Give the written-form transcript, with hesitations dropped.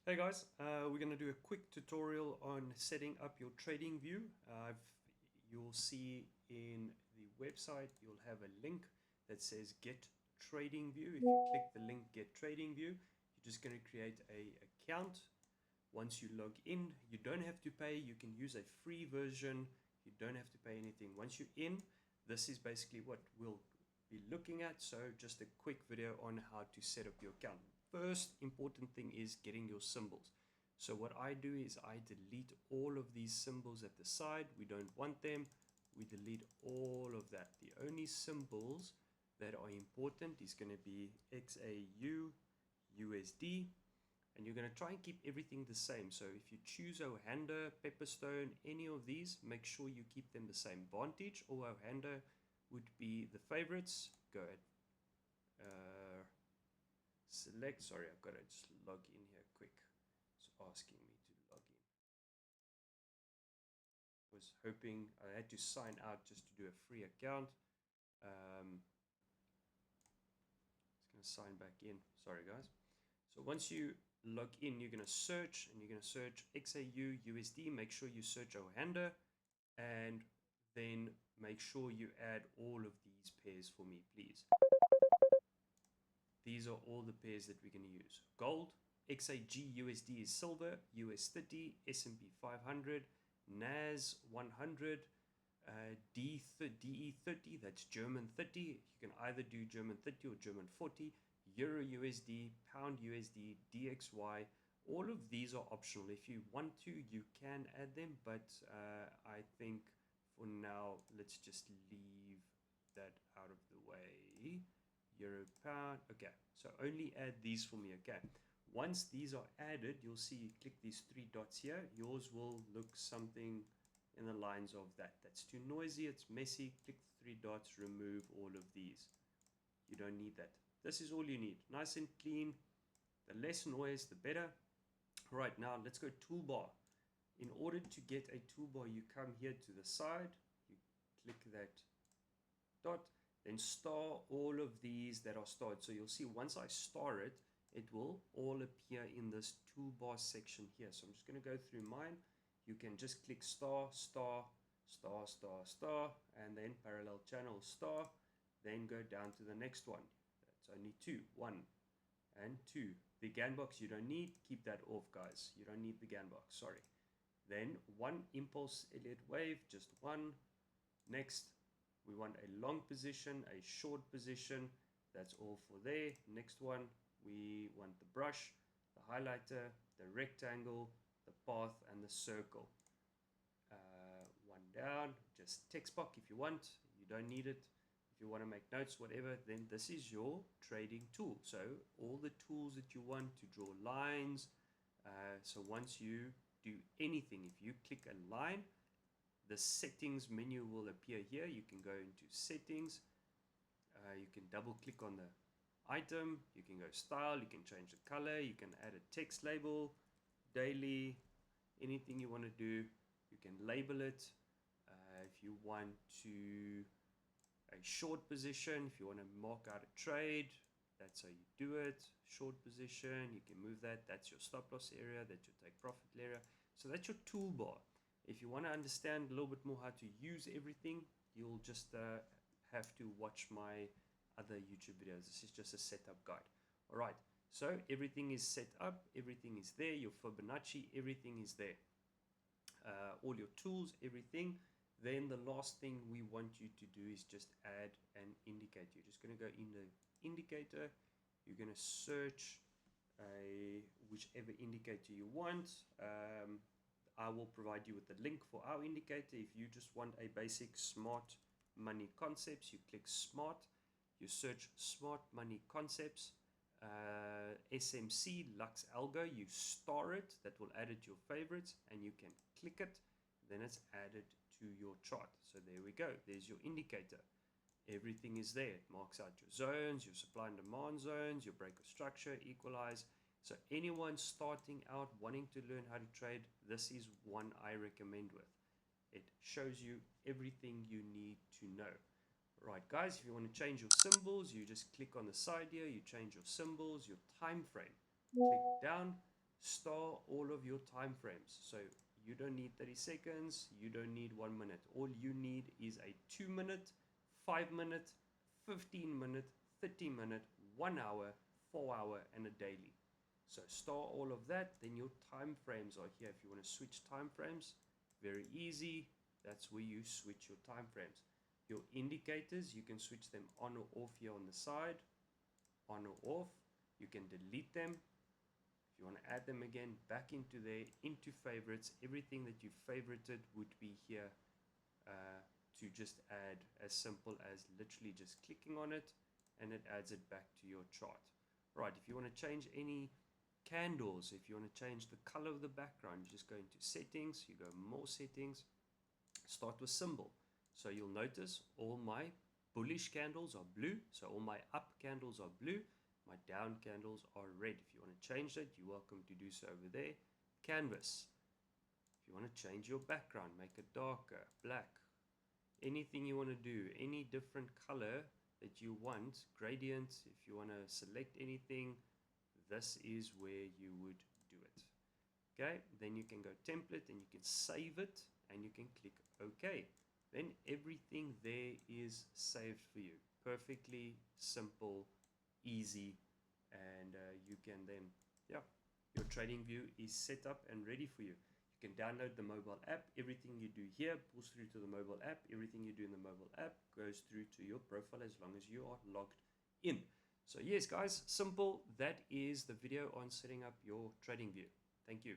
Hey guys, we're going to do a quick tutorial on setting up your trading view. You'll see in the website, you'll have a link that says Get Trading View. If you click the link Get Trading View, you're just going to create a account. Once you log in, you don't have to pay. You can use a free version. You don't have to pay anything. Once you're in, this is basically what we'll be looking at. So just a quick video on how to set up your account. First important thing is getting your symbols. So what I do is I delete all of these symbols at the side. We don't want them. We delete all of that. The only symbols that are important is going to be XAU, USD, and you're going to try and keep everything the same. So if you choose Ohanda, Pepperstone, any of these, make sure you keep them the same. Vantage or Ohanda would be the favorites. Go ahead. Select. Sorry, I've got to just log in here quick. It's asking me to log in. I was hoping I had to sign out just to do a free account. It's going to sign back in. Sorry, guys. So once you log in, you're going to search, and you're going to search XAU USD. Make sure you search Ohanda, and then make sure you add all of these pairs for me, please. These are all the pairs that we're going to use. Gold, XAG USD is silver, US 30, S&P 500, NAS 100, DE 30, that's German 30. You can either do German 30 or German 40. Euro USD, Pound USD, DXY. All of these are optional. If you want to, you can add them, but I think for now, let's just leave that out of the way. Euro, Pound. Okay, so only add these for me. Okay, once these are added, you'll see you click these three dots here. Yours will look something in the lines of that. That's too noisy, it's messy. Click the three dots, remove all of these. You don't need that. This is all you need. Nice and clean. The less noise, the better. Right, now let's go toolbar. In order to get a toolbar, you come here to the side, you click that dot, then star all of these that are starred. So you'll see once I star it, it will all appear in this toolbar section here. So I'm just going to go through mine. You can just click star, star, star, star, star, and then parallel channel star, then go down to the next one. That's only two, one and two. The GAN box you don't need, keep that off, guys. You don't need the GAN box, sorry. Then one impulse Elliott wave, just one. Next, we want a long position, a short position. That's all for there. Next one, we want the brush, the highlighter, the rectangle, the path, and the circle. One down, just text box if you want. You don't need it. If you want to make notes, whatever, then this is your trading tool. So all the tools that you want to draw lines. So once you do anything, if you click a line, the settings menu will appear here. You can go into settings. You can double click on the item. You can go style. You can change the color. You can add a text label, daily, anything you want to do. You can label it. If you want to a short position, if you want to mark out a trade, that's how you do it. Short position, you can move that. That's your stop loss area. That's your take profit area. So that's your toolbar. If you want to understand a little bit more how to use everything, you'll just have to watch my other YouTube videos. This is just a setup guide. All right, so everything is set up, everything is there, your Fibonacci, everything is there. All your tools, everything. Then the last thing we want you to do is just add an indicator. You're just going to go in the indicator. You're going to search whichever indicator you want. I will provide you with the link for our indicator. If you just want a basic smart money concepts, you click smart. You search smart money concepts. SMC Lux Algo, you star it. That will add it to your favorites, and you can click it. Then it's added to your chart. So there we go. There's your indicator. Everything is there. It marks out your zones, your supply and demand zones, your break of structure, equalize. So anyone starting out wanting to learn how to trade, this is one I recommend with. It shows you everything you need to know. Right, guys, if you want to change your symbols, you just click on the side here, you change your symbols, your time frame. Click down, star all of your time frames. So you don't need 30 seconds, you don't need 1 minute. All you need is a 2 minute, 5 minute, 15 minute, 30 minute, 1 hour, 4 hour, and a daily. So star all of that, then your time frames are here. If you want to switch time frames, very easy. That's where you switch your time frames. Your indicators, you can switch them on or off here on the side, on or off. You can delete them. If you want to add them again, back into there, into favorites. Everything that you favorited would be here to just add, as simple as literally just clicking on it, and it adds it back to your chart. Right, if you want to change any candles, if you want to change the color of the background, you just go into settings, you go more settings, start with symbol. So you'll notice all my bullish candles are blue, so all my up candles are blue, my down candles are red. If you want to change that, you're welcome to do so over there. Canvas, if you want to change your background, make it darker, black, anything you want to do, any different color that you want, gradient, if you want to select anything, this is where you would do it. Okay, then you can go template and you can save it and you can click OK. Then everything there is saved for you. Perfectly simple, easy, and you can then, yeah, your trading view is set up and ready for you. You can download the mobile app. Everything you do here pulls through to the mobile app. Everything you do in the mobile app goes through to your profile as long as you are logged in. So yes, guys, simple. That is the video on setting up your trading view. Thank you.